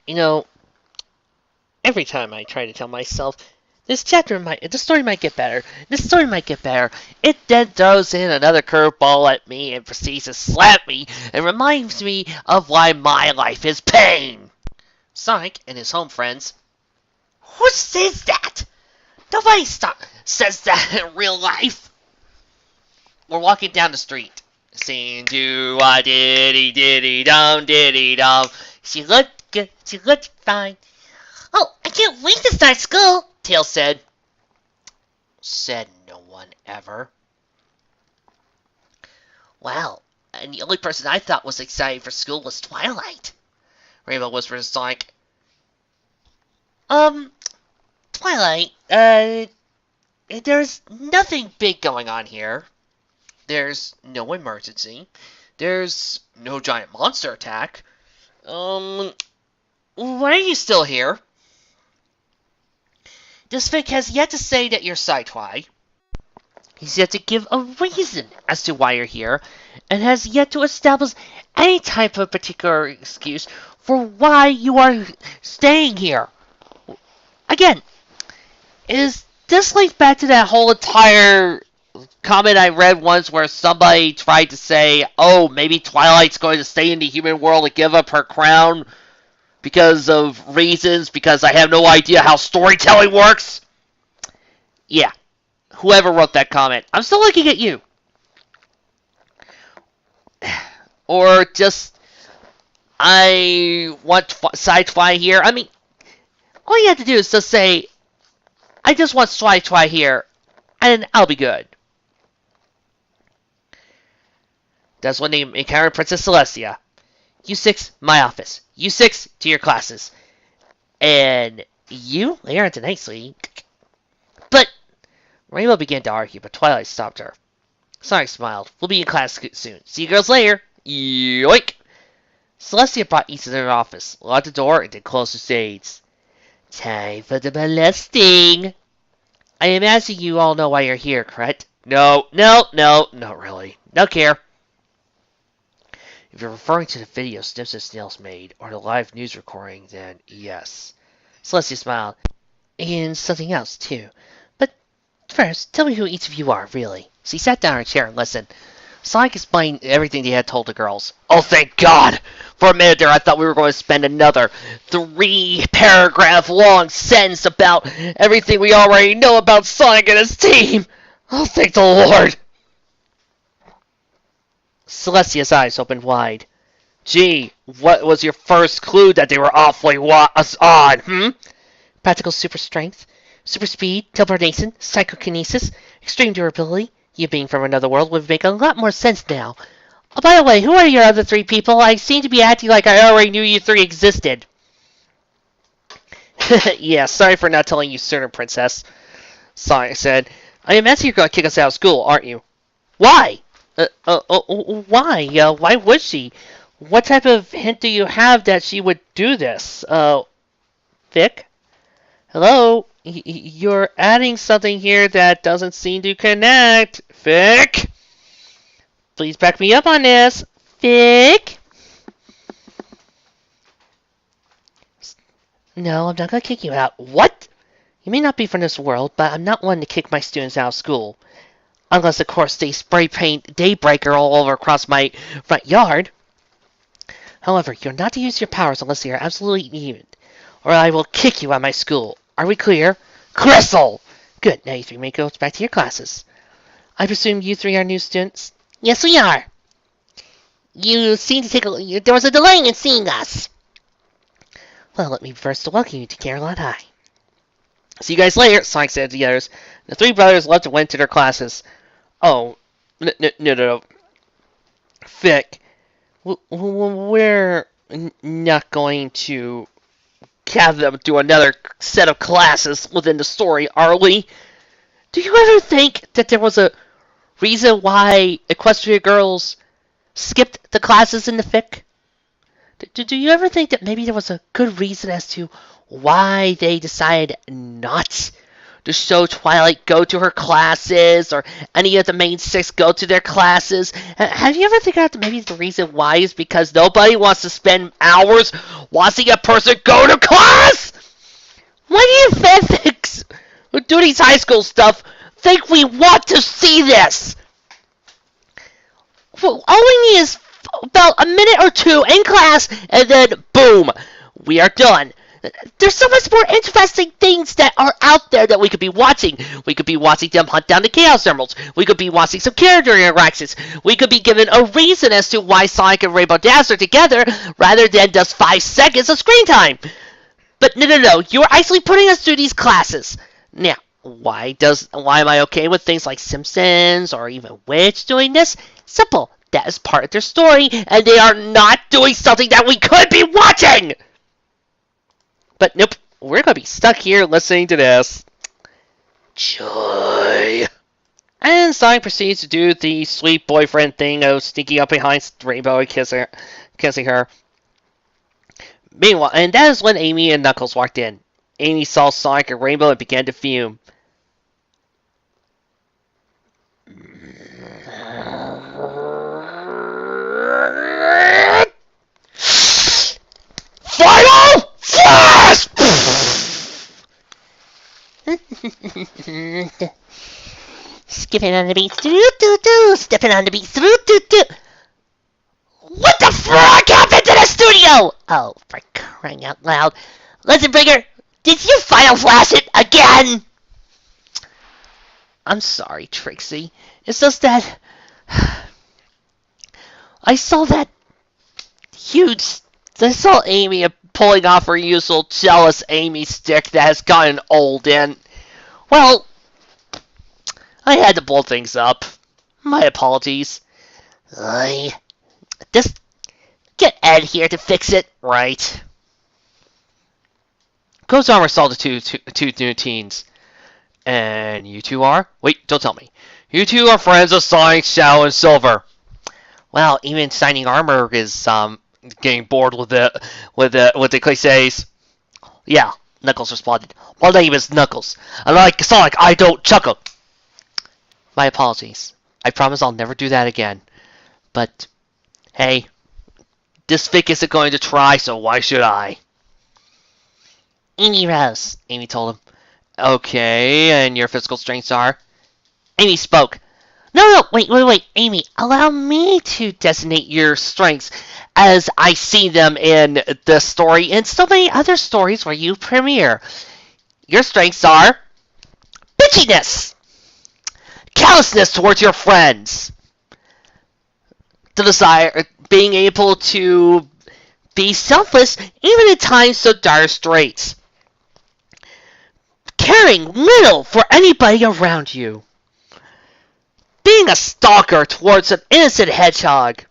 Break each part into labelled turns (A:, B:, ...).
A: You know, every time I try to tell myself, this story might get better, this story might get better, it then throws in another curveball at me and proceeds to slap me and reminds me of why my life is pain. Sonic and his home friends. Who says that? Nobody says that in real life. We're walking down the street, singing do a diddy dum. She looked good, she looked fine. Oh, I can't wait to start school, Tails said. Said no one ever. Well, and the only person I thought was excited for school was Twilight. Rainbow whispered to Sonic. Twilight, there's nothing big going on here. There's no emergency. There's no giant monster attack. Why are you still here? This fic has yet to say that you're Sci-Twi. He's yet to give a reason as to why you're here, and has yet to establish any type of particular excuse for why you are staying here. Again, is this linked back to that whole entire comment I read once where somebody tried to say, oh, maybe Twilight's going to stay in the human world and give up her crown because of reasons, because I have no idea how storytelling works? Yeah, whoever wrote that comment, I'm still looking at you. Or just, I want Sci-Fi here. I mean, all you have to do is just say, I just want Sci-Fi here, and I'll be good. That's when they encounter Princess Celestia. U6, my office. U6, to your classes. And you? They aren't nicely. But Rainbow began to argue, but Twilight stopped her. Sonic smiled. We'll be in class soon. See you girls later. Yoink! Celestia brought each to their office, locked the door, and then closed the shades. Time for the molesting. I imagine you all know why you're here, correct? No, not really. Don't care. If you're referring to the video Snips and Snails made, or the live news recording, then yes. Celestia smiled. And something else, too. But first, tell me who each of you are, really. She sat down in her chair and listened. Sonic explained everything they had told the girls. Oh, thank God! For a minute there, I thought we were going to spend another 3-paragraph-long sentence about everything we already know about Sonic and his team. Oh, thank the Lord! Celestia's eyes opened wide. Gee, what was your first clue that they were awfully on, Practical super strength, super speed, teleportation, psychokinesis, extreme durability. You being from another world would make a lot more sense now. Oh, by the way, who are your other 3 people? I seem to be acting like I already knew you 3 existed. Yeah, sorry for not telling you sooner, Princess. Sonic said. I imagine you're going to kick us out of school, aren't you? Why? Why? Why would she? What type of hint do you have that she would do this? Vic? Hello? You're adding something here that doesn't seem to connect. Vic? Please back me up on this. Vic? No, I'm not going to kick you out. What? You may not be from this world, but I'm not one to kick my students out of school. Unless, of course, they spray paint Daybreaker all over across my front yard. However, you're not to use your powers unless they are absolutely needed, or I will kick you out of my school. Are we clear? Crystal! Good, now you 3 may go back to your classes. I presume you 3 are new students? Yes, we are. You seem to take there was a delay in seeing us. Well, let me first welcome you to Caroline High. See you guys later, Sonic said to the others. The 3 brothers left and went to their classes. Oh, no. Vic, we're not going to have them do another set of classes within the story, are we? Do you ever think that there was a reason why Equestria girls skipped the classes in the fic? Do you ever think that maybe there was a good reason as to why they decided not to show Twilight go to her classes, or any of the main six go to their classes. Have you ever figured out that maybe the reason why is because nobody wants to spend hours watching a person go to class? Why do you fanfics who do these high school stuff think we want to see this? Well, all we need is about a minute or two in class, and then boom, we are done. There's so much more interesting things that are out there that we could be watching. We could be watching them hunt down the Chaos Emeralds. We could be watching some character interactions. We could be given a reason as to why Sonic and Rainbow Dash are together, rather than just 5 seconds of screen time. But no, you're actually putting us through these classes. Now, why am I okay with things like Simpsons or even Witch doing this? Simple. That is part of their story, and they are not doing something that we could be watching! But nope, we're gonna be stuck here listening to this. Joy. And Sonic proceeds to do the sweet boyfriend thing of sneaking up behind Rainbow and kissing her. Meanwhile, and that is when Amy and Knuckles walked in. Amy saw Sonic and Rainbow and began to fume. Final Flash! Skipping on the beats, do-do-do, stepping on the beats, do-do-do. What the fuck happened to the studio? Oh, for crying out loud. Listen, Bringer, did you Final Flash it again? I'm sorry, Trixie. It's just that I saw Amy pulling off her usual jealous Amy stick that has gotten old, and, well, I had to blow things up. My apologies. Just get Ed here to fix it, right? Ghost Armor saw the two new teens. And you two are? Wait, don't tell me. You two are friends of Sonic, Shadow, and Silver. Well, even Shining Armor is getting bored with the cliches. Yeah, Knuckles responded. My name is Knuckles. And like Sonic, I don't chuckle. My apologies. I promise I'll never do that again. But, hey, this Vic isn't going to try, so why should I? Amy Rose, Amy told him. Okay, and your physical strengths are? Amy spoke. No, wait, Amy, allow me to designate your strengths as I see them in the story and so many other stories where you premiere. Your strengths are bitchiness, callousness towards your friends, the desire, being able to be selfless even in times so dire straits, caring little for anybody around you, being a stalker towards an innocent hedgehog,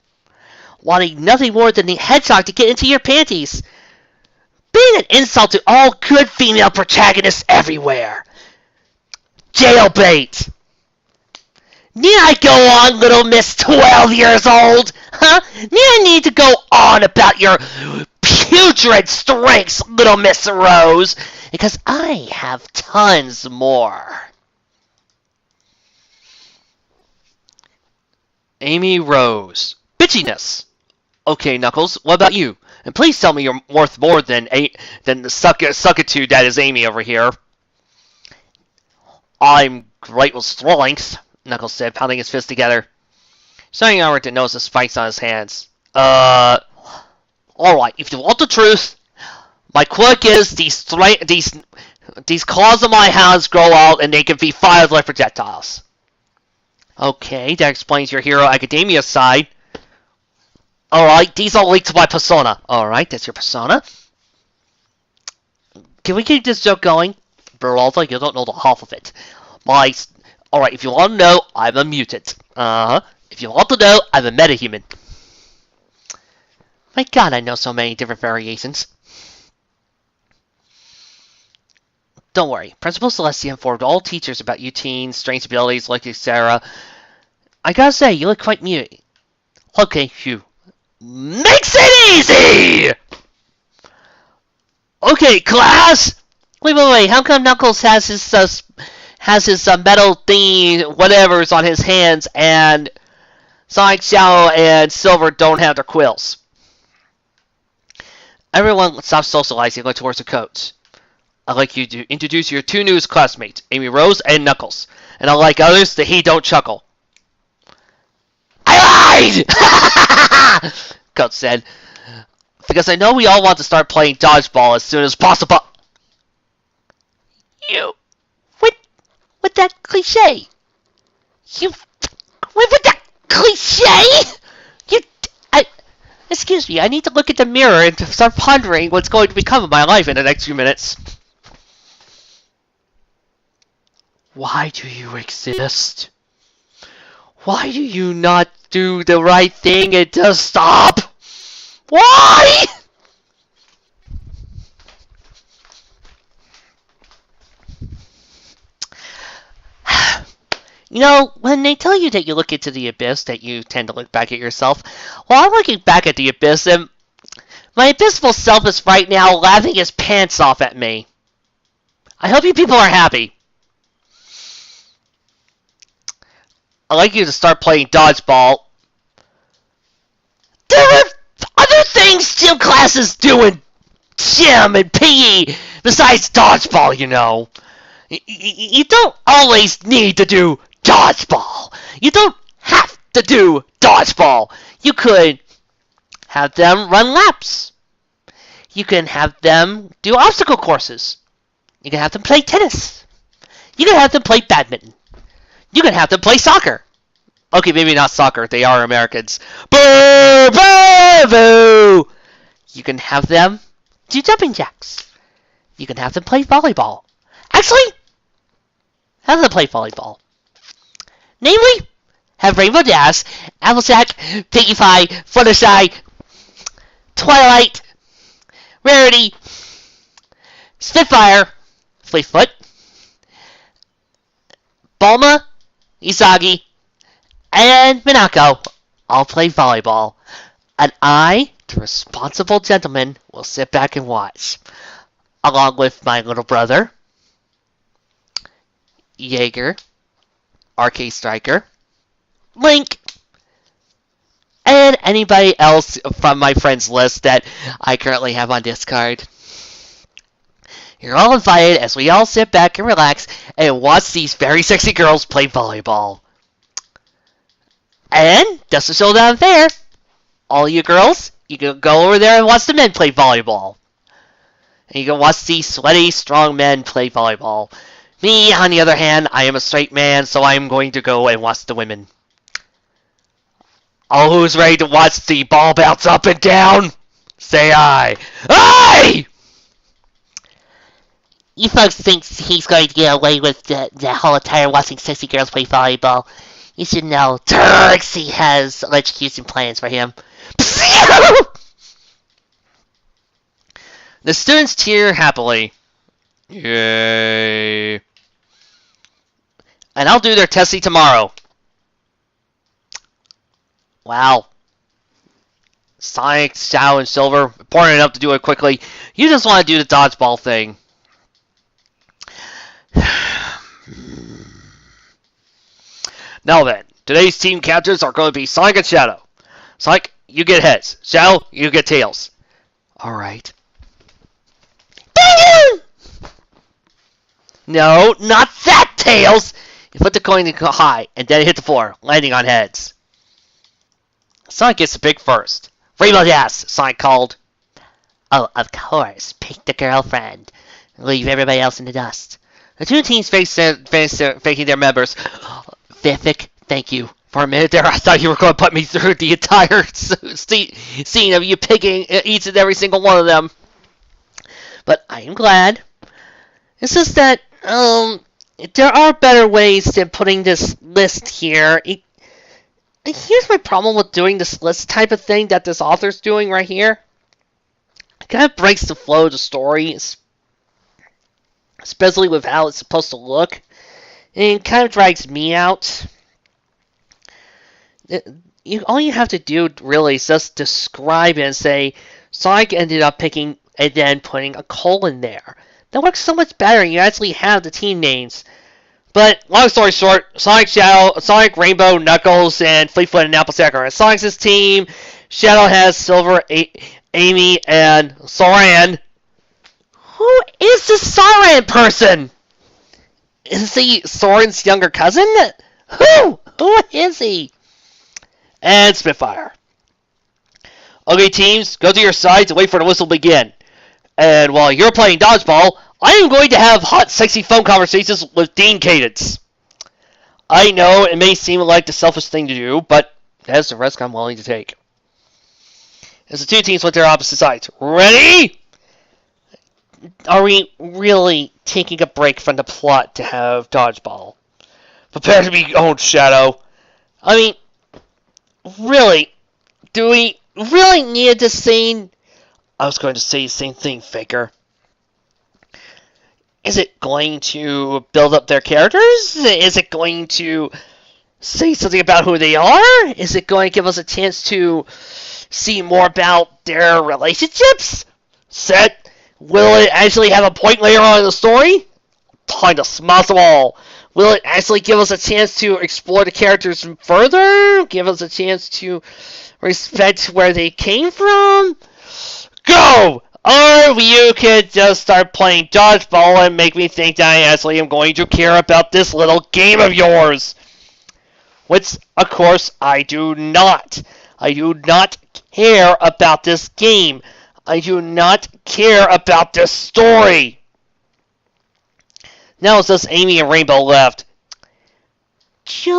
A: wanting nothing more than the hedgehog to get into your panties, being an insult to all good female protagonists everywhere, jailbait. Need I go on, little Miss 12 years old? Huh? Need I need to go on about your putrid strengths, little Miss Rose? Because I have tons more. Amy Rose. Bitchiness. Okay, Knuckles, what about you? And please tell me you're worth more than the suckitude that is Amy over here. I'm great with strength, Knuckles said, pounding his fists together. Shining Armor didn't notice the spikes on his hands. Alright, if you want the truth, my quirk is these claws of my hands grow out and they can be fired like projectiles. Okay, that explains your Hero Academia side. Alright, these all link to my persona. Alright, that's your persona. Can we keep this joke going? Beralda, you don't know the half of it. Alright, if you want to know, I'm a mutant. If you want to know, I'm a metahuman. My god, I know so many different variations. Don't worry, Principal Celestia informed all teachers about you teens, strange abilities, like etc. I gotta say, you look quite mutant. Okay, phew. Makes it easy! Okay, class! Wait, how come Knuckles has his has his metal thing, whatever's on his hands, and Sonic, Shadow, and Silver don't have their quills. Everyone stop socializing and go towards the coach. I'd like you to introduce your two newest classmates, Amy Rose and Knuckles. And unlike others, that he don't chuckle. I lied! Coach said. Because I know we all want to start playing dodgeball as soon as possible. You... With that cliche? With that cliche? Excuse me, I need to look at the mirror and start pondering what's going to become of my life in the next few minutes. Why do you exist? Why do you not do the right thing and just stop? Why? You know, when they tell you that you look into the abyss, that you tend to look back at yourself, well, I'm looking back at the abyss, and my abysmal self is right now laughing his pants off at me. I hope you people are happy. I'd like you to start playing dodgeball. There are other things gym classes do in gym and PE besides dodgeball, you know. You don't always need to do dodgeball. You don't have to do dodgeball. You could have them run laps. You can have them do obstacle courses. You can have them play tennis. You can have them play badminton. You can have them play soccer. Okay, maybe not soccer. They are Americans. Boo! Boo! Boo! You can have them do jumping jacks. You can have them play volleyball. Actually, have them play volleyball. Namely, have Rainbow Dash, Applejack, Piggy Pie, Fluttershy, Twilight, Rarity, Spitfire, Fleetfoot, Bulma, Isagi, and Minako all play volleyball. And I, the responsible gentleman, will sit back and watch, along with my little brother, Jaeger, Arcade Striker, Link, and anybody else from my friends list that I currently have on Discard. You're all invited as we all sit back and relax and watch these very sexy girls play volleyball. And, just to show that I'm fair, all you girls, you can go over there and watch the men play volleyball. And you can watch these sweaty, strong men play volleyball. Me, on the other hand, I am a straight man, so I am going to go and watch the women. Oh, who's ready to watch the ball bounce up and down? Say aye. Aye! You folks think he's going to get away with the whole entire watching sexy girls play volleyball. You should know, Trixie has electrocution plans for him. The students cheer happily. Yay. And I'll do their testing tomorrow. Wow. Sonic, Shadow, and Silver, important enough to do it quickly. You just want to do the dodgeball thing. Now then, today's team captains are going to be Sonic and Shadow. Sonic, you get heads. Shadow, you get tails. Alright. No, not that, Tails! You put the coin high, and then hit the floor, landing on heads. Sonic gets to pick first. Rainbow Dash, Sonic called. Oh, of course. Pick the girlfriend. Leave everybody else in the dust. The two teams facing their members. Vivek, thank you. For a minute there, I thought you were going to put me through the entire scene of you picking each and every single one of them. But I am glad. It's just that, there are better ways than putting this list here. Here's my problem with doing this list type of thing that this author's doing right here. It kind of breaks the flow of the story, especially with how it's supposed to look. And it kind of drags me out. All you have to do, really, is just describe it and say, Sonic ended up picking and then putting a colon there. That works so much better. You actually have the team names. But long story short, Sonic, Shadow, Sonic, Rainbow, Knuckles, and Fleetfoot and Applejack are on Sonic's team. Shadow has Silver, Amy, and Soran. Who is this Soran person? Is he Soren's younger cousin? Who? Who is he? And Spitfire. Okay, teams, go to your sides and wait for the whistle to begin. And while you're playing dodgeball, I am going to have hot, sexy phone conversations with Dean Cadence. I know it may seem like the selfish thing to do, but that's the risk I'm willing to take. As the two teams went to their opposite sides. Ready? Are we really taking a break from the plot to have dodgeball? Prepare to be owned, Shadow. I mean, really? Do we really need this scene? I was going to say the same thing, Faker. Is it going to build up their characters? Is it going to say something about who they are? Is it going to give us a chance to see more about their relationships? Set. Will it actually have a point later on in the story? Time to smash them all. Will it actually give us a chance to explore the characters further? Give us a chance to respect where they came from? Go! Or you could just start playing dodgeball and make me think that I actually am going to care about this little game of yours. Which, of course, I do not. I do not care about this game. I do not care about this story. Now it's just Amy and Rainbow left. Joy!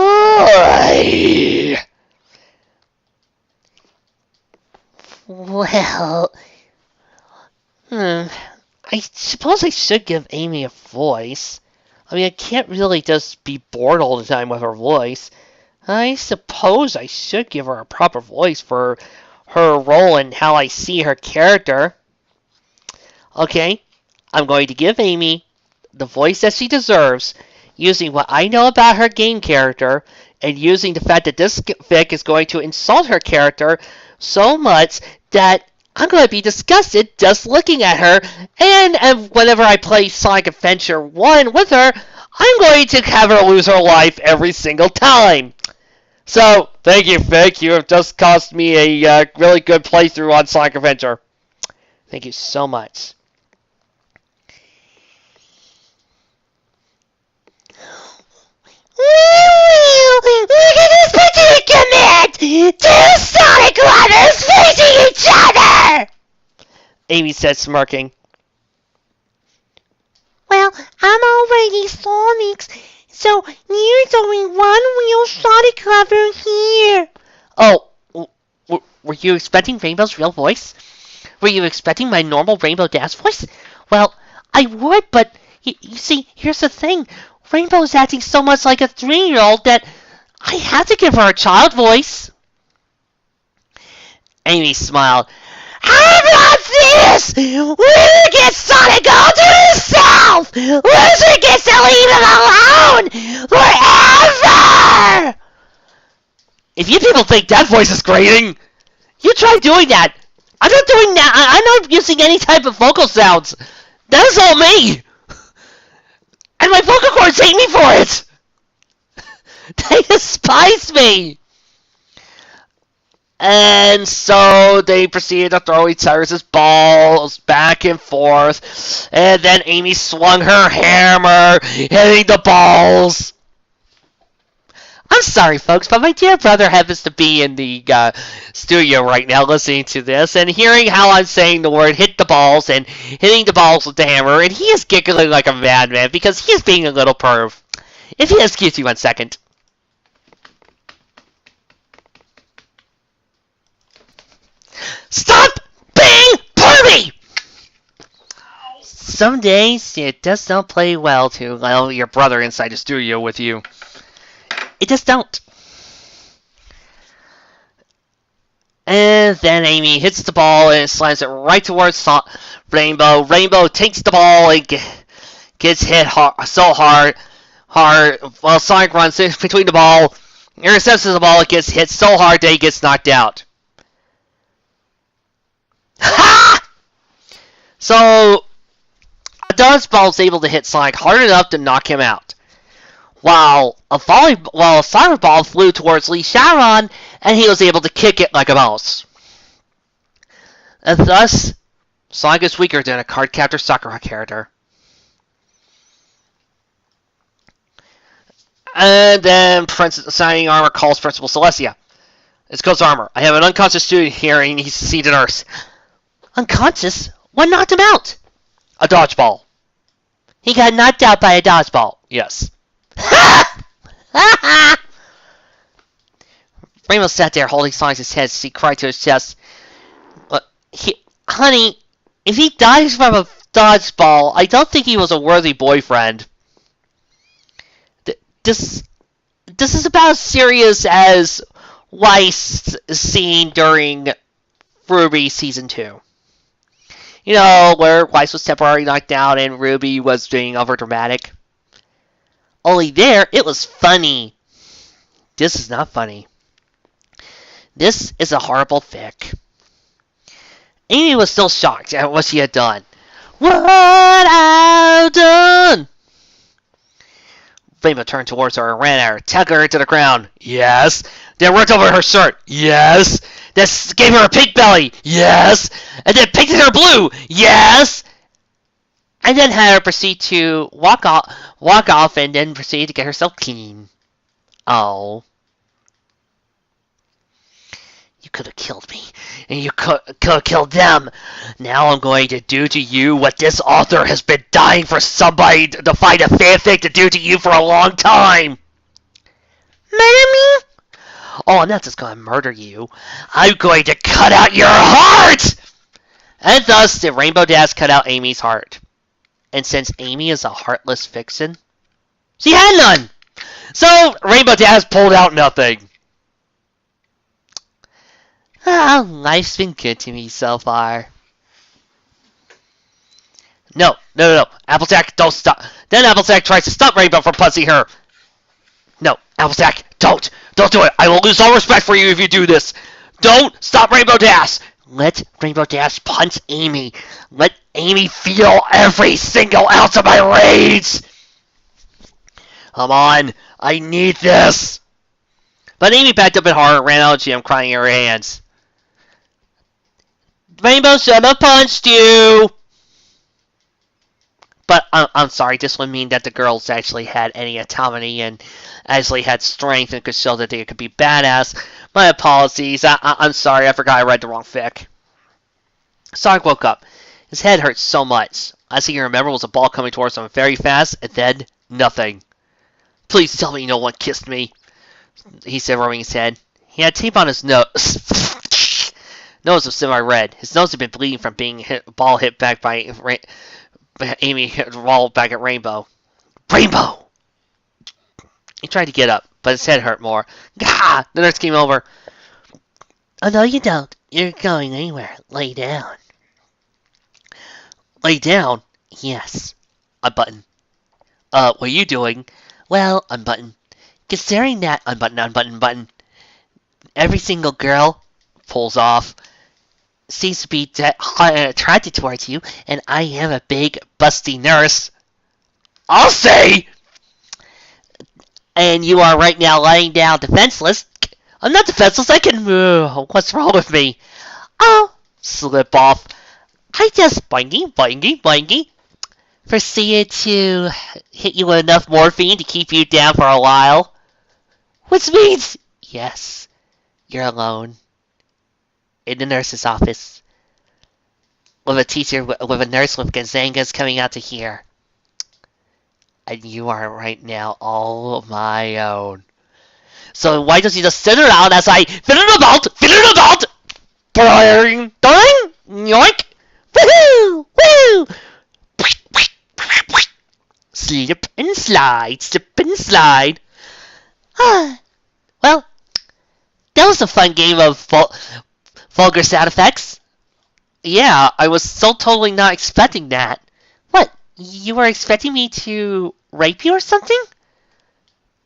A: Well, I suppose I should give Amy a voice. I mean, I can't really just be bored all the time with her voice. I suppose I should give her a proper voice for her role and how I see her character. Okay, I'm going to give Amy the voice that she deserves, using what I know about her game character, and using the fact that this fic is going to insult her character so much that I'm going to be disgusted just looking at her, and whenever I play Sonic Adventure 1 with her, I'm going to have her lose her life every single time. So, thank you, Vic. You have just cost me a really good playthrough on Sonic Adventure. Thank you so much. Look at this predicament! Two Sonic lovers facing each other! Amy said, smirking. Well, I'm already Sonic's, so there's only one real Sonic lover here. Oh, were you expecting Rainbow's real voice? Were you expecting my normal Rainbow Dash voice? Well, I would, but you see, here's the thing. Rainbow is acting so much like a 3-year-old that I had to give her a child voice. Amy smiled. How about this? Winner gets Sonic all to himself! Loser gets to leave him alone! Forever! If you people think that voice is grating, you try doing that. I'm not doing that. I'm not using any type of vocal sounds. That is all me. And my vocal cords hate me for it! They despise me! And so they proceeded to throw each other's balls back and forth. And then Amy swung her hammer, hitting the balls. I'm sorry, folks, but my dear brother happens to be in the studio right now listening to this and hearing how I'm saying the word hit the balls and hitting the balls with the hammer, and he is giggling like a madman because he is being a little perv. If you'll excuse me 1 second. Stop being pervy! Some days it does not play well to allow your brother inside the studio with you. It just don't. And then Amy hits the ball and slams it right towards Rainbow. Rainbow takes the ball and gets hit so hard. While Sonic runs in between the ball, intercepts the ball, it gets hit so hard that he gets knocked out. Ha! So, a dodgeball is able to hit Sonic hard enough to knock him out. while a soccer ball flew towards Lee Sharon, and he was able to kick it like a mouse. And thus, Sonic is weaker than a card-captor soccer character. And then Signing Armor calls Principal Celestia. It's Ghost Armor. I have an unconscious student here and he needs to see the nurse. Unconscious? What knocked him out? A dodgeball. He got knocked out by a dodgeball. Yes. Rainbow sat there holding Sonic's head as he cried to his chest. Honey, if he dies from a dodgeball, I don't think he was a worthy boyfriend. This is about as serious as Weiss scene during Ruby Season 2. You know, where Weiss was temporarily knocked out and Ruby was being overdramatic. Only there, it was funny. This is not funny. This is a horrible fic. Amy was still shocked at what she had done. What I've done! Rainbow turned towards her and ran at her, tackled her to the ground. Yes. Then ripped over her shirt. Yes. Then gave her a pink belly. Yes. And then painted her blue. Yes. And then had her proceed to walk off and then proceed to get herself clean. Oh. You could have killed me. And you could have killed them. Now I'm going to do to you what this author has been dying for somebody to find a fanfic to do to you for a long time. Murder me? Oh, I'm not just going to murder you. I'm going to cut out your heart! And thus did Rainbow Dash cut out Amy's heart. And since Amy is a heartless vixen, she had none! So Rainbow Dash pulled out nothing. Life's been good to me so far. No. Applejack, don't stop. Then Applejack tries to stop Rainbow from punching her. No, Applejack, don't. Don't do it. I will lose all respect for you if you do this. Don't stop Rainbow Dash. Let Rainbow Dash punch Amy. Let Amy feel every single ounce of my rage. Come on. I need this. But Amy backed up in horror and ran out of the gym crying in her hands. Rainbow should have punched you! But I'm sorry, this would mean that the girls actually had any autonomy and actually had strength and could show that they could be badass. My apologies, I'm sorry, I forgot I read the wrong fic. Sonic woke up. His head hurt so much. Last thing he remembered was a ball coming towards him very fast, and then nothing. Please tell me no one kissed me, he said, rubbing his head. He had tape on his nose. Nose was semi-red. His nose had been bleeding from being ball hit back by Amy hit the ball back at Rainbow. Rainbow! He tried to get up, but his head hurt more. Gah! The nurse came over. Oh, no, you don't. You're going anywhere. Lay down. Lay down? Yes. Unbutton. What are you doing? Well, unbutton. Considering that unbutton. Every single girl pulls off. Seems to be attracted towards you, and I am a big, busty nurse. I'll say! And you are right now lying down defenseless. I'm not defenseless, I can move. What's wrong with me? Oh, slip off. I just boingy. Proceeded to hit you with enough morphine to keep you down for a while. Which means, yes, you're alone. In the nurse's office. With a nurse with gazangas coming out to here. And you are right now all my own. So why don't you just sit around as I fiddle about, boing, doing, yoink, woohoo, woo, slip and slide. Well, that was a fun game of vulgar sound effects. Yeah, I was so totally not expecting that. What? You were expecting me to rape you or something?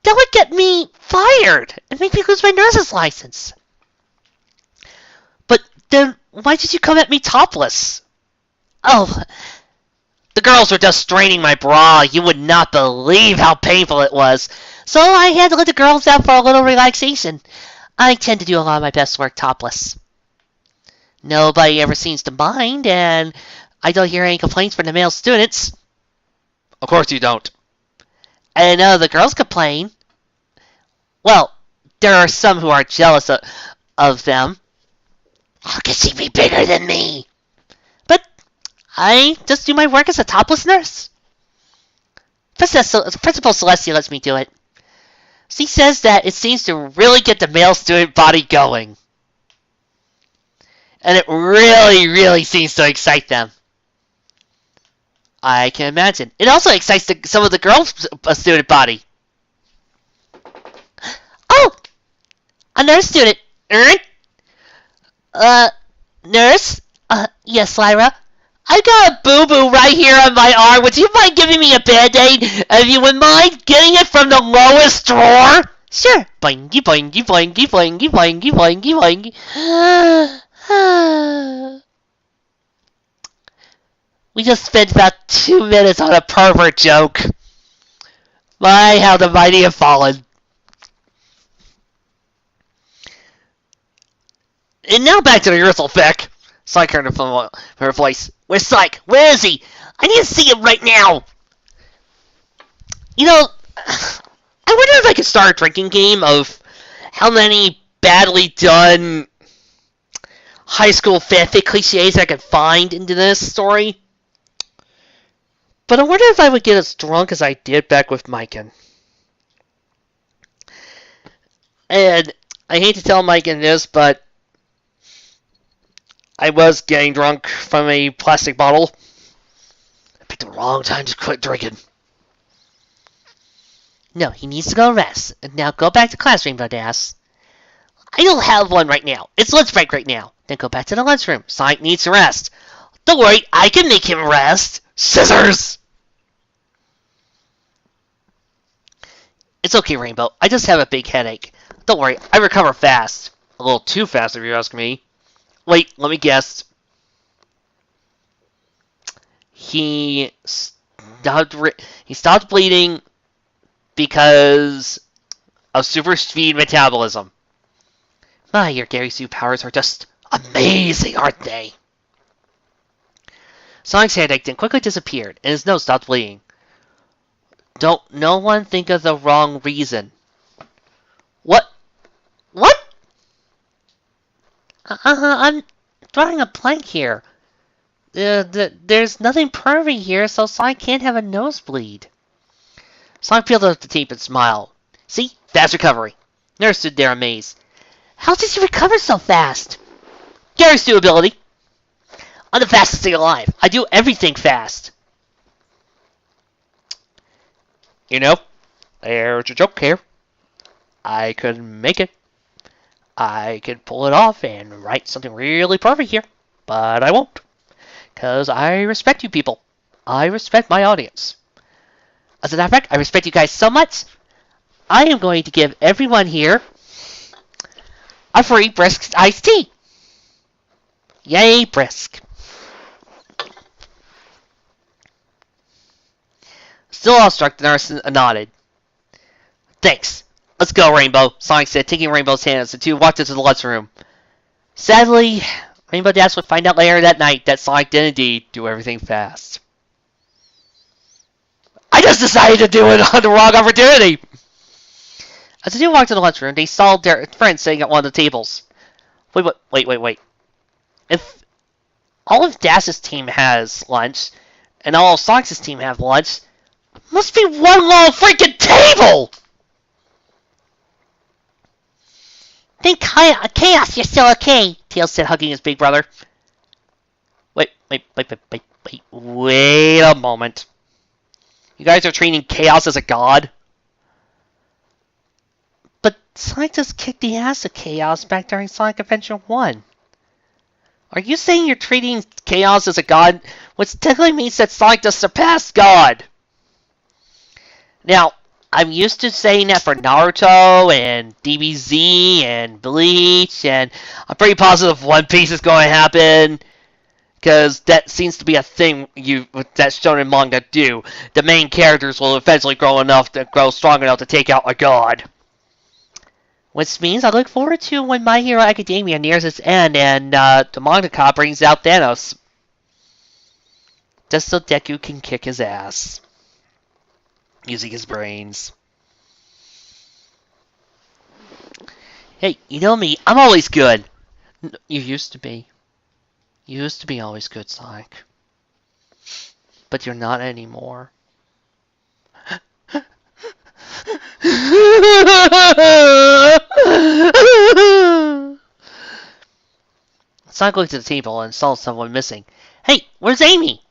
A: That would get me fired and make me lose my nurse's license. But then, why did you come at me topless? Oh, the girls were just straining my bra. You would not believe how painful it was. So I had to let the girls out for a little relaxation. I tend to do a lot of my best work topless. Nobody ever seems to mind, and I don't hear any complaints from the male students.
B: Of course you don't.
A: And the girls complain. Well, there are some who are jealous of them. How can she be bigger than me? But I just do my work as a topless nurse. Principal Celestia lets me do it. She says that it seems to really get the male student body going. And it really, really seems to excite them. I can imagine. It also excites some of the girls' student body. Oh! A nurse student. Nurse? Yes, Lyra? I got a boo-boo right here on my arm. Would you mind giving me a Band-Aid? If you would mind getting it from the lowest drawer? Sure. Boingy, boingy, boingy, boingy, boingy, boingy, boingy. We just spent about 2 minutes on a pervert joke. My, how the mighty have fallen. And now back to the rehearsal, Beck. Psych heard from her voice. Where's Psych? Where is he? I need to see him right now. You know, I wonder if I could start a drinking game of how many badly done high school fanfic cliches I could find into this story. But I wonder if I would get as drunk as I did back with Mikan. And I hate to tell Mikan this, but I was getting drunk from a plastic bottle. I picked the wrong time to quit drinking. No, he needs to go rest. And now go back to class, Rainbow Dash. I don't have one right now. It's lunch break right now. Then go back to the lunchroom. Sonic needs to rest. Don't worry, I can make him rest. Scissors! It's okay, Rainbow. I just have a big headache. Don't worry, I recover fast. A little too fast, if you ask me. Wait, let me guess. He stopped bleeding because of super speed metabolism. My, your Gary Sue powers are just amazing, aren't they? Sonic's headache then quickly disappeared, and his nose stopped bleeding. Don't no one think of the wrong reason. What? What? I'm drawing a blank here. There's nothing pervy here, so Sonic can't have a nosebleed. Sonic peeled up the tape and smiled. See? Fast recovery. Nurse stood there amazed. How did he recover so fast? Gary's new ability. I'm the fastest thing alive. I do everything fast. You know, there's a joke here. I could make it. I could pull it off and write something really perfect here. But I won't. Because I respect you people. I respect my audience. As a matter of fact, I respect you guys so much, I am going to give everyone here a free brisk iced tea. Yay, brisk. Still awestruck, the nurse nodded. Thanks. Let's go, Rainbow, Sonic said, taking Rainbow's hand as the two walked into the lunchroom. Sadly, Rainbow Dash would find out later that night that Sonic did indeed do everything fast. I just decided to do it on the wrong opportunity! As the two walked to the lunchroom, they saw their friend sitting at one of the tables. Wait. If all of Dash's team has lunch, and all of Sonic's team have lunch, must be one long freaking table! Think Chaos, you're still okay, Tails said, hugging his big brother. Wait a moment. You guys are treating Chaos as a god? But Sonic just kicked the ass of Chaos back during Sonic Adventure 1. Are you saying you're treating Chaos as a god, which technically means that Sonic just surpassed God? Now, I'm used to saying that for Naruto and DBZ and Bleach, and I'm pretty positive One Piece is going to happen. Because that seems to be a thing that's shown in manga do. The main characters will eventually grow strong enough to take out a god. Which means I look forward to when My Hero Academia nears its end and the mangaka brings out Thanos. Just so Deku can kick his ass. Using his brains. Hey, you know me, I'm always good. You used to be. You used to be always good, Sonic. But you're not anymore. Sonic looked at the table and saw someone missing. Hey, where's Amy?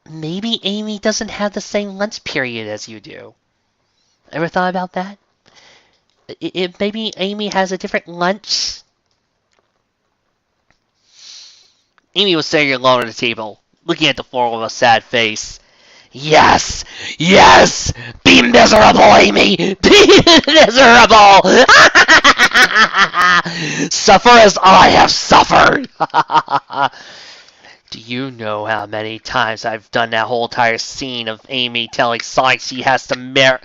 A: Maybe Amy doesn't have the same lunch period as you do. Ever thought about that? Maybe Amy has a different lunch? Amy was sitting alone at the table, looking at the floor with a sad face. Yes! Yes! Be miserable, Amy! Be miserable! Suffer as I have suffered! Do you know how many times I've done that whole entire scene of Amy telling Sonic she has to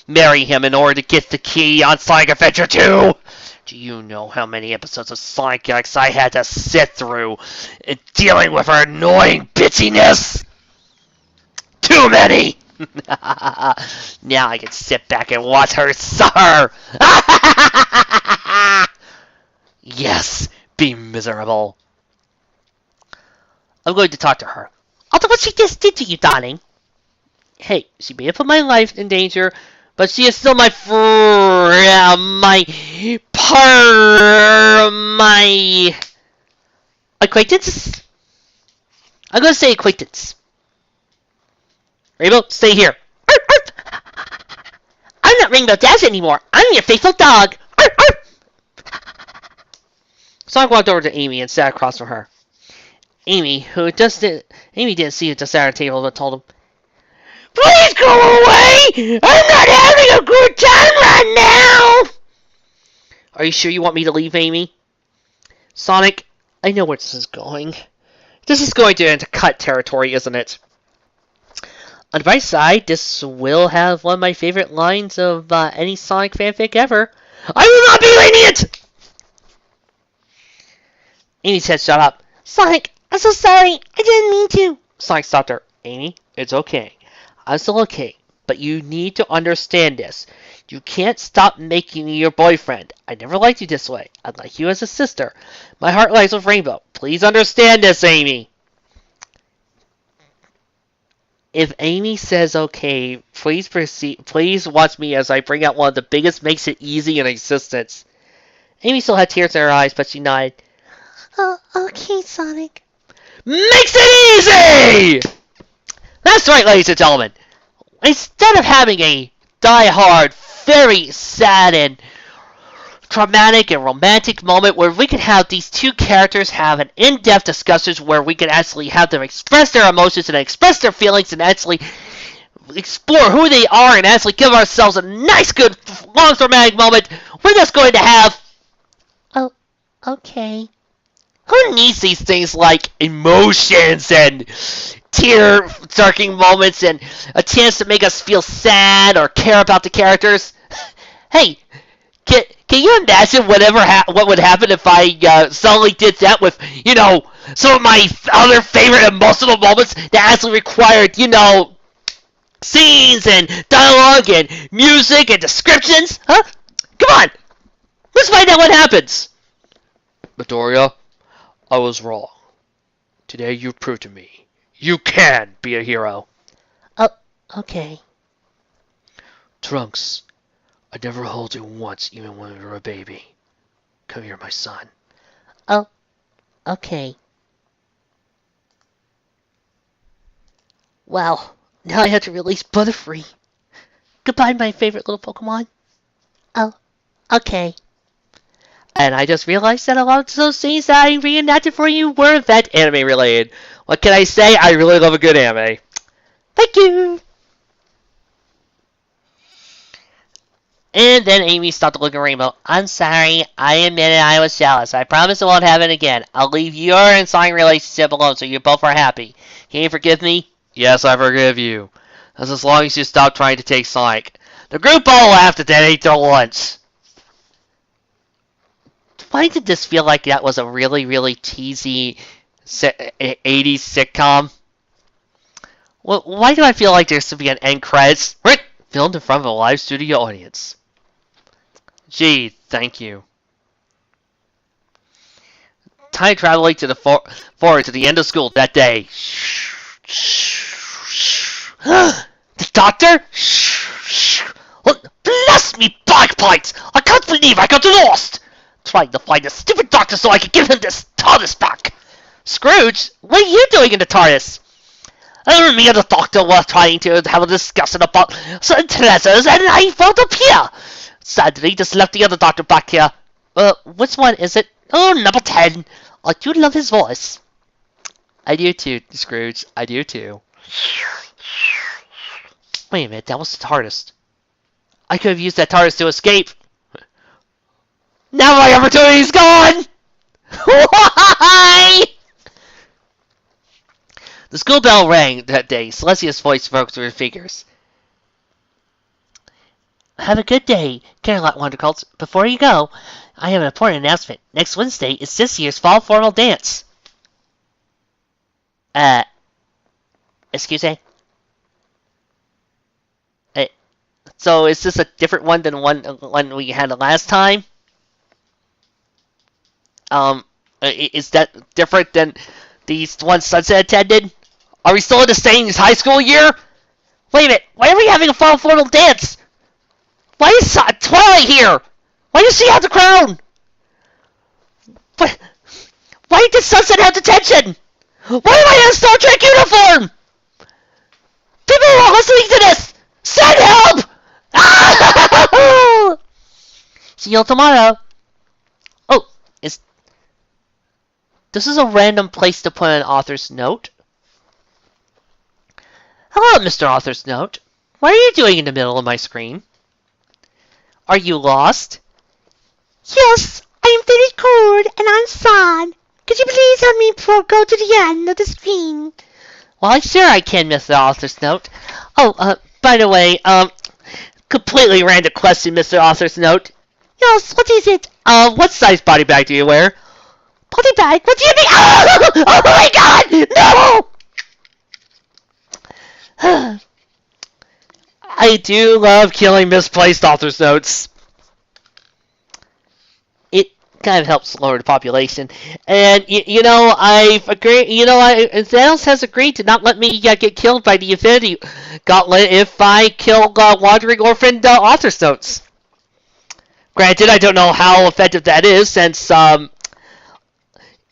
A: marry him in order to get the key on Sonic Adventure 2? Do you know how many episodes of Sonic X I had to sit through in dealing with her annoying bitchiness? Too many! Now I can sit back and watch her suffer! Yes, be miserable. I'm going to talk to her. I'll do what she just did to you, darling. Hey, she may have put my life in danger, but she is still my my acquaintance? I'm going to say acquaintance. Rainbow, stay here. I'm not Rainbow Dash anymore. I'm your faithful dog. Sonic walked over to Amy and sat across from her. Amy didn't see it just at her table, but told him, "Please go away! I'm not having a good time right now!" Are you sure you want me to leave, Amy? Sonic, I know where this is going. This is going to into cut territory, isn't it? On the bright side, this will have one of my favorite lines of any Sonic fanfic ever. I will not be lenient! Amy said, "Shut up." Sonic, I'm so sorry. I didn't mean to. Sonic stopped her. Amy, it's okay. I'm still okay. But you need to understand this. You can't stop making me your boyfriend. I never liked you this way. I'd like you as a sister. My heart lies with Rainbow. Please understand this, Amy. If Amy says okay, please proceed. Please watch me as I bring out one of the biggest makes it easy in existence. Amy still had tears in her eyes, but she nodded. Oh, okay, Sonic. Makes it easy! That's right, ladies and gentlemen. Instead of having a die-hard, very sad and traumatic and romantic moment where we can have these two characters have an in-depth discussions where we can actually have them express their emotions and express their feelings and actually explore who they are and actually give ourselves a nice, good, long, dramatic moment, we're just going to have... Oh, okay. Who needs these things like emotions and tear-jerking moments and a chance to make us feel sad or care about the characters? Hey, can you imagine what would happen if I suddenly did that with, some of my other favorite emotional moments that actually required, scenes and dialogue and music and descriptions? Huh? Come on! Let's find out what happens! Midoriya, I was wrong. Today you proved to me you can be a hero. Oh, okay. Trunks, I never held you once, even when you were a baby. Come here, my son. Oh, okay. Well, now I have to release Butterfree. Goodbye, my favorite little Pokemon. Oh, okay. And I just realized that a lot of those scenes that I reenacted for you were, in fact, anime related. What can I say? I really love a good anime. Thank you! And then Amy stopped to look at Rainbow. I'm sorry. I admitted I was jealous. I promise it won't happen again. I'll leave your and Sonic relationship alone so you both are happy. Can you forgive me?
B: Yes, I forgive you. That's as long as you stop trying to take Sonic. The group all laughed at that ate their lunch.
A: Why did this feel like that was a really, really cheesy 80s sitcom? Well, why do I feel like there should be an end credits? Filmed in front of a live studio audience.
B: Gee, thank you.
A: Time traveling to the forward to the end of school that day. The doctor? Bless me, bagpipes! I can't believe I got lost! Trying to find the stupid doctor so I could give him this TARDIS back. Scrooge, what are you doing in the TARDIS? Me and the doctor were trying to have a discussion about certain treasures, and I felt up here. Sadly, just left the other doctor back here. Which one is it? Oh, number 10. I do love his voice.
B: I do too, Scrooge. I do too.
A: Wait a minute, that was the TARDIS. I could have used that TARDIS to escape. Now my opportunity's gone! Why? The school bell rang that day. Celestia's voice broke through the figures. Have a good day, Caroline Wondercolts. Before you go, I have an important announcement. Next Wednesday is this year's fall formal dance. Excuse me? So is this a different one than one we had last time? Is that different than these ones Sunset attended? Are we still in the same high school year? Wait a minute, why are we having a fall formal dance? Why is Twilight here? Why does she have the crown? Why did Sunset have detention? Why am I in a Star Trek uniform? People are listening to this! Send help! See you tomorrow. Oh, this is a random place to put an author's note. Hello, Mr. Author's Note. What are you doing in the middle of my screen? Are you lost? Yes, I am very cold and I'm sad. Could you please help me go to the end of the screen? Well, sure I can, Mr. Author's Note. Oh, by the way, completely random question, Mr. Author's Note. Yes, what is it? What size body bag do you wear? Body bag? What do you mean? Oh my god! No! I do love killing misplaced author's notes. It kind of helps lower the population. And, I've agreed, Thanos has agreed to not let me get killed by the Infinity Gauntlet if I kill Wandering Orphan author's notes. Granted, I don't know how effective that is since,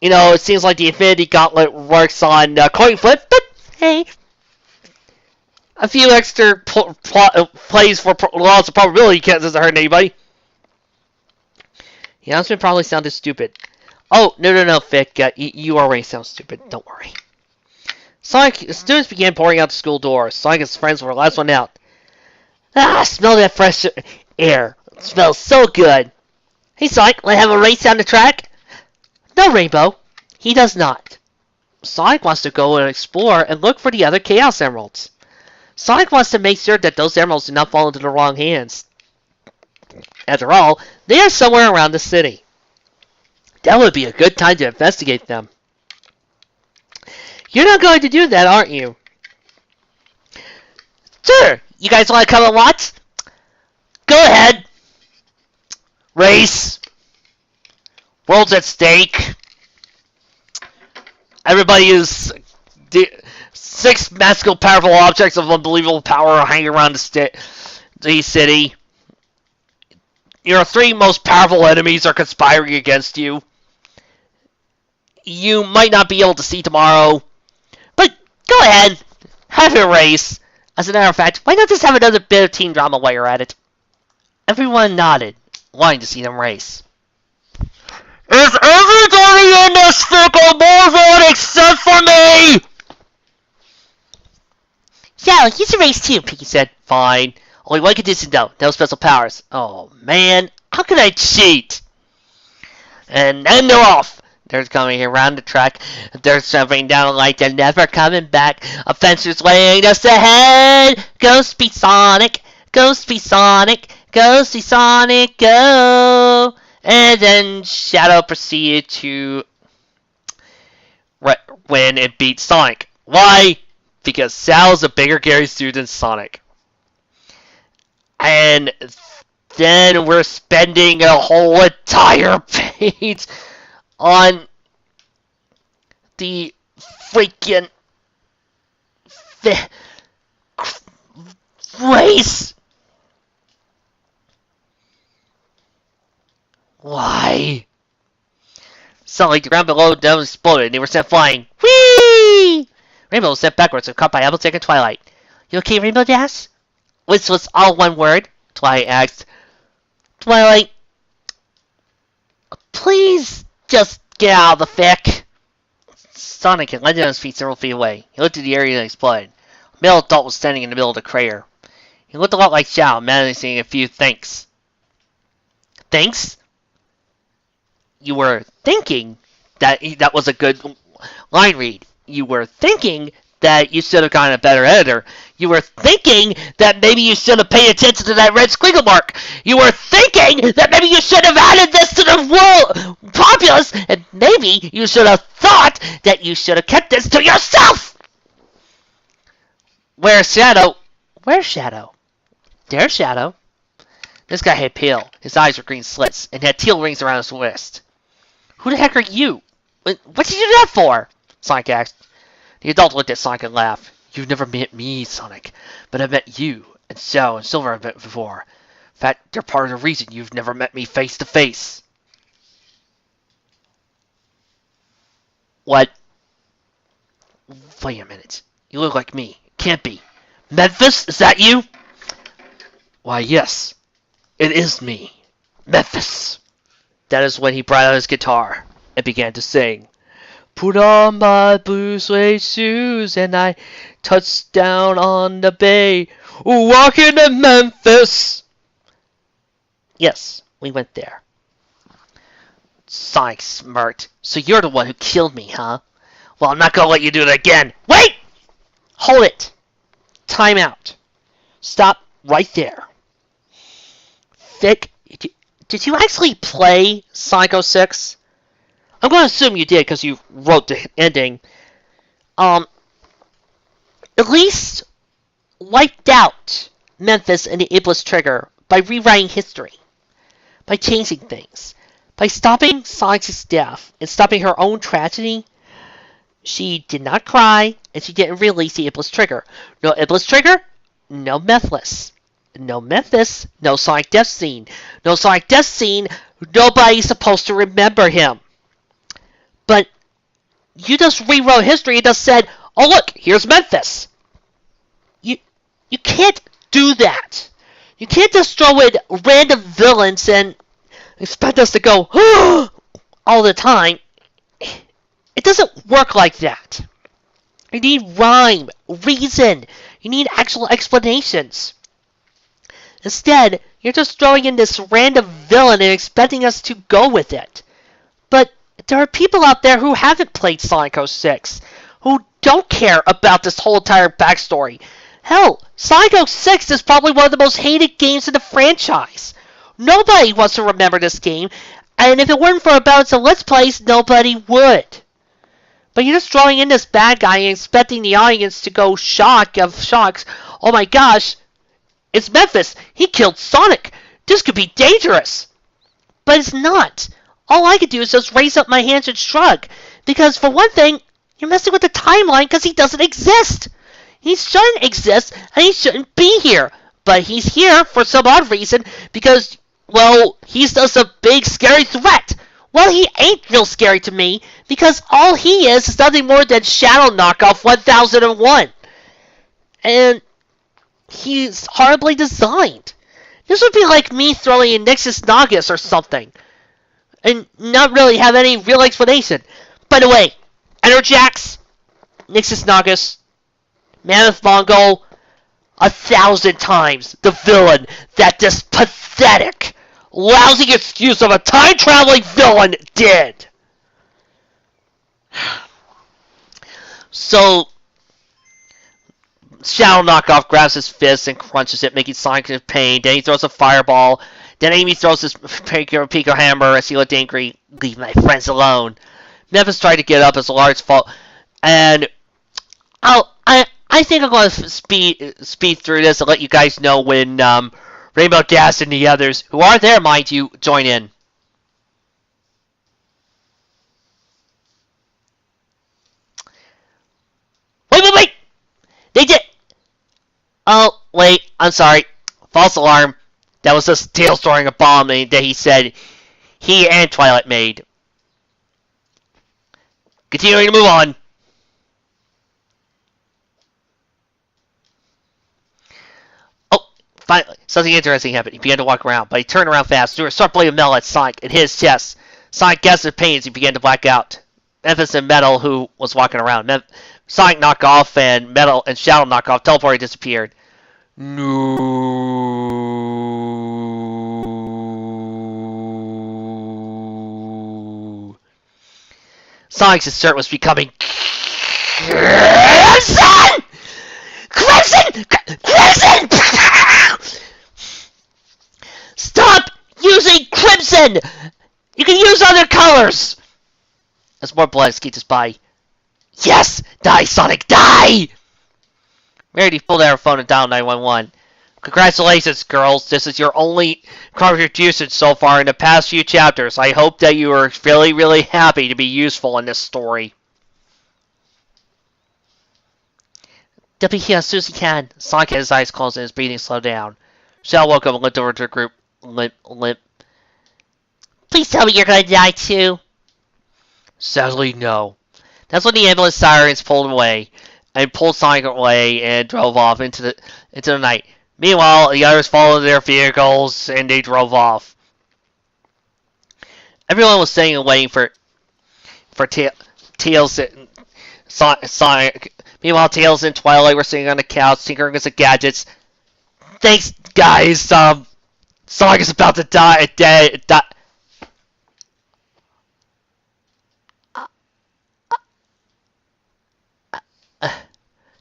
A: it seems like the Infinity Gauntlet works on coin flip, but hey. A few extra plays for lots of probability doesn't hurt anybody. The announcement probably sounded stupid. Oh, no, Vic. You already sound stupid. Don't worry. Students began pouring out the school doors. Sonic and his friends were the last one out. Smell that fresh air. It smells so good. Hey, Sonic, want to have a race down the track? No, Rainbow. He does not. Sonic wants to go and explore and look for the other Chaos Emeralds. Sonic wants to make sure that those emeralds do not fall into the wrong hands. After all, they are somewhere around the city. That would be a good time to investigate them. You're not going to do that, aren't you? Sure. You guys want to come and watch? Go ahead. Race. World's at stake. Everybody is... 6 magical, powerful objects of unbelievable power are hanging around the city. Your 3 most powerful enemies are conspiring against you. You might not be able to see tomorrow, but go ahead, have your race. As a matter of fact, why not just have another bit of team drama while you're at it? Everyone nodded, wanting to see them race. Is everybody in this fickle moron except for me? Yeah, he's a race too, Piggy said. Fine. Only one condition though, no special powers. Oh man, how could I cheat? And then they're off. They're coming around the track. They're jumping down the light. They're never coming back. A fencer's laying us ahead. Go Speed Sonic. Go Speed Sonic. Go Speed Sonic. Go. And then Shadow proceeded to win and beat Sonic. Why? Because Shadow's a bigger Gary Stu than Sonic. And then we're spending a whole entire page on the freaking race. Why? So like the ground below them exploded and they were sent flying. Whee! Rainbow was sent backwards and caught by Applejack and Twilight. You okay, Rainbow Dash? Which was all one word. Twilight asked. Twilight, please just get out of the fic. Sonic had landed on his feet several feet away. He looked at the area and exploded. A male adult was standing in the middle of the crater. He looked a lot like Xiao, managing a few thanks. Thanks? You were thinking that was a good line read. You were thinking that you should have gotten a better editor. You were thinking that maybe you should have paid attention to that red squiggle mark. You were thinking that maybe you should have added this to the world populace, and maybe you should have thought that you should have kept this to yourself. Where's Shadow? Where's Shadow? There's Shadow. This guy had pale. His eyes were green slits, and had teal rings around his wrist. Who the heck are you? What did you do that for? Sonic asked. The adult looked at Sonic and laughed. You've never met me, Sonic, but I've met you, and Xiao and Silver I've met before. In fact, they're part of the reason you've never met me face to face. What? Wait a minute. You look like me. Can't be. Memphis, is that you? Why, yes. It is me. Memphis. That is when he brought out his guitar and began to sing. Put on my blue suede shoes and I touched down on the bay. Walking to Memphis. Yes, we went there. Sonic smirked. So you're the one who killed me, huh? Well, I'm not going to let you do it again. Wait! Hold it. Time out. Stop right there. Vic, did you actually play Sonic 06? I'm going to assume you did because you wrote the ending. At least wiped out Memphis and the Iblis Trigger by rewriting history, by changing things, by stopping Sonic's death and stopping her own tragedy. She did not cry, and she didn't release the Iblis Trigger. No Iblis Trigger, no Memphis. No Memphis, no Sonic Death Scene. No Sonic Death Scene, nobody's supposed to remember him. But you just rewrote history and just said, oh look, here's Memphis. You can't do that. You can't just throw in random villains and expect us to go all the time. It doesn't work like that. You need rhyme, reason. You need actual explanations. Instead, you're just throwing in this random villain and expecting us to go with it. But there are people out there who haven't played Sonic 06, who don't care about this whole entire backstory. Hell, Sonic 06 is probably one of the most hated games in the franchise. Nobody wants to remember this game, and if it weren't for a balance of Let's Plays, nobody would. But you're just throwing in this bad guy and expecting the audience to go shock of shocks. Oh my gosh, it's Memphis. He killed Sonic. This could be dangerous. But it's not. All I could do is just raise up my hands and shrug. Because, for one thing, you're messing with the timeline because he doesn't exist. He shouldn't exist, and he shouldn't be here. But he's here for some odd reason because, well, he's just a big, scary threat. Well, he ain't real scary to me because all he is nothing more than Shadow Knockoff 1001. And he's horribly designed. This would be like me throwing in Nixus Nagus or something. And not really have any real explanation. By the way, Enerjax, Nixus Nagus, Mammoth Mongol, 1,000 times the villain that this pathetic, lousy excuse of a time-traveling villain did. So, Shadow Knockoff grabs his fist and crunches it, making Sonic in pain. Then he throws a fireball. Then Amy throws his Pico hammer as he looked angry. Leave my friends alone. Memphis tried to get up as a large fall, and I think I'm going to speed through this and let you guys know when Rainbow Dash and the others, who are there, mind you, join in. Wait! They did. Oh, wait, I'm sorry. False alarm. That was just Tails throwing a bomb that he said he and Twilight made. Continuing to move on. Oh, finally, something interesting happened. He began to walk around, but he turned around fast, threw a sharp blade of metal at Sonic and hit his chest. Sonic gasped in pain as he began to black out. Memphis and Metal, who was walking around. Sonic Knockoff and Metal and Shadow Knockoff teleported and disappeared. No. Sonic's shirt was becoming crimson! Crimson! Stop using crimson! You can use other colors! As more blood escaped his body. Yes! Die, Sonic, die! Meredith pulled out her phone and dialed 911. Congratulations, girls. This is your only contribution so far in the past few chapters. I hope that you are really, really happy to be useful in this story. They'll be here as soon as he can. Sonic had his eyes closed and his breathing slowed down. Shell woke up and looked over to the group. Limp. Please tell me you're going to die too. Sadly, no. That's when the ambulance sirens pulled him away and pulled Sonic away and drove off into the night. Meanwhile, the others followed their vehicles and they drove off. Everyone was sitting and waiting for Tails and Sonic. Meanwhile, Tails and Twilight were sitting on the couch, tinkering with the gadgets. Thanks, guys. Sonic is about to die.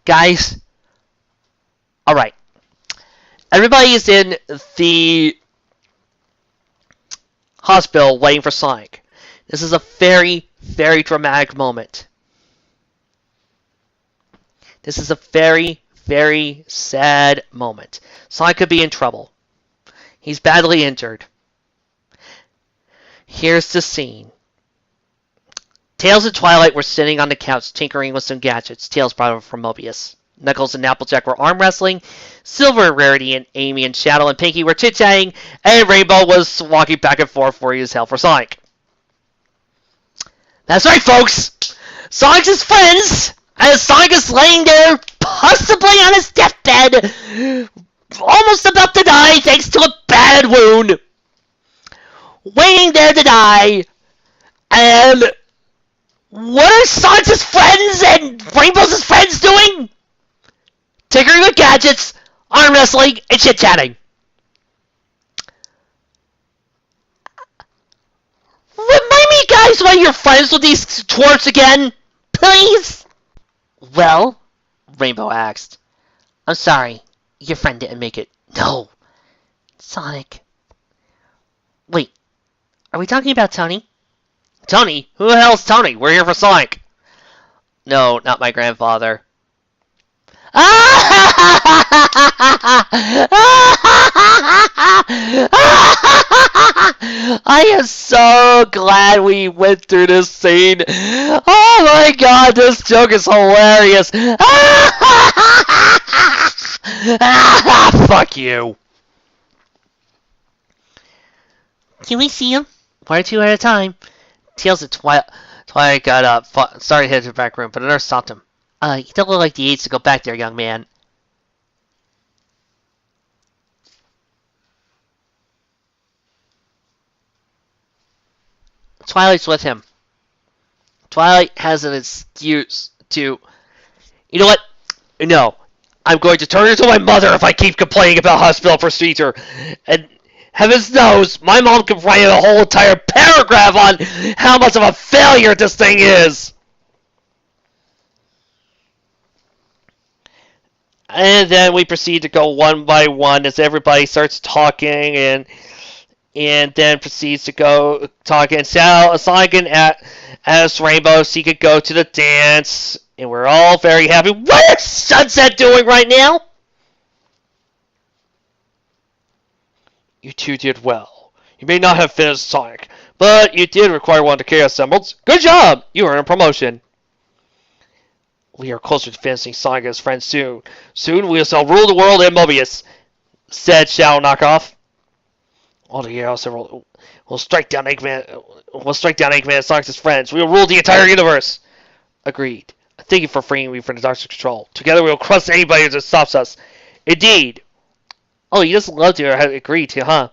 A: Guys. Alright. Everybody is in the hospital waiting for Sonic. This is a very, very dramatic moment. This is a very, very sad moment. Sonic could be in trouble. He's badly injured. Here's the scene. Tails and Twilight were sitting on the couch tinkering with some gadgets Tails brought over from Mobius. Knuckles and Applejack were arm wrestling. Silver and Rarity and Amy and Shadow and Pinky were chit-chatting. And Rainbow was walking back and forth worried as hell for Sonic. That's right, folks! Sonic's his friends! As Sonic is laying there, possibly on his deathbed, almost about to die thanks to a bad wound. Waiting there to die. And what are Sonic's friends and Rainbow's friends doing? Tinkering with gadgets, arm wrestling, and chit-chatting. Remind me, guys, why you're friends with these twerps again, please? Well, Rainbow asked. I'm sorry, your friend didn't make it. No. Sonic. Wait, are we talking about Tony? Tony? Who the hell's Tony? We're here for Sonic. No, not my grandfather. I am so glad we went through this scene. Oh my god, this joke is hilarious. Fuck you. Can we see him? One or two at a time. Tails and Twilight got up, started to head to the back room, but a nurse stopped him. You don't look like the age to go back there, young man. Twilight's with him. Twilight has an excuse to... You know what? No.
B: I'm going to turn into my mother if I keep complaining about hospital procedure. And heavens knows, my mom could write a whole entire paragraph on how much of a failure this thing is. And then we proceed to go one by one as everybody starts talking and then proceeds to go talking. Sonic as Rainbow, so he could go to the dance, and we're all very happy. What is Sunset doing right now? You two did well. You may not have finished Sonic, but you did require one to Chaos Emeralds. Good job! You earned a promotion. We are closer to finishing Sonic as friends soon. Soon we shall rule the world in Mobius, said Shadow Knockoff. All the Chaos Emerald will strike down Eggman. We'll strike down Eggman and Sonic's friends. We will rule the entire universe. Agreed. Thank you for freeing me from the Doctor's control. Together we will crush anybody that stops us. Indeed. Oh, you just love to agree to, huh?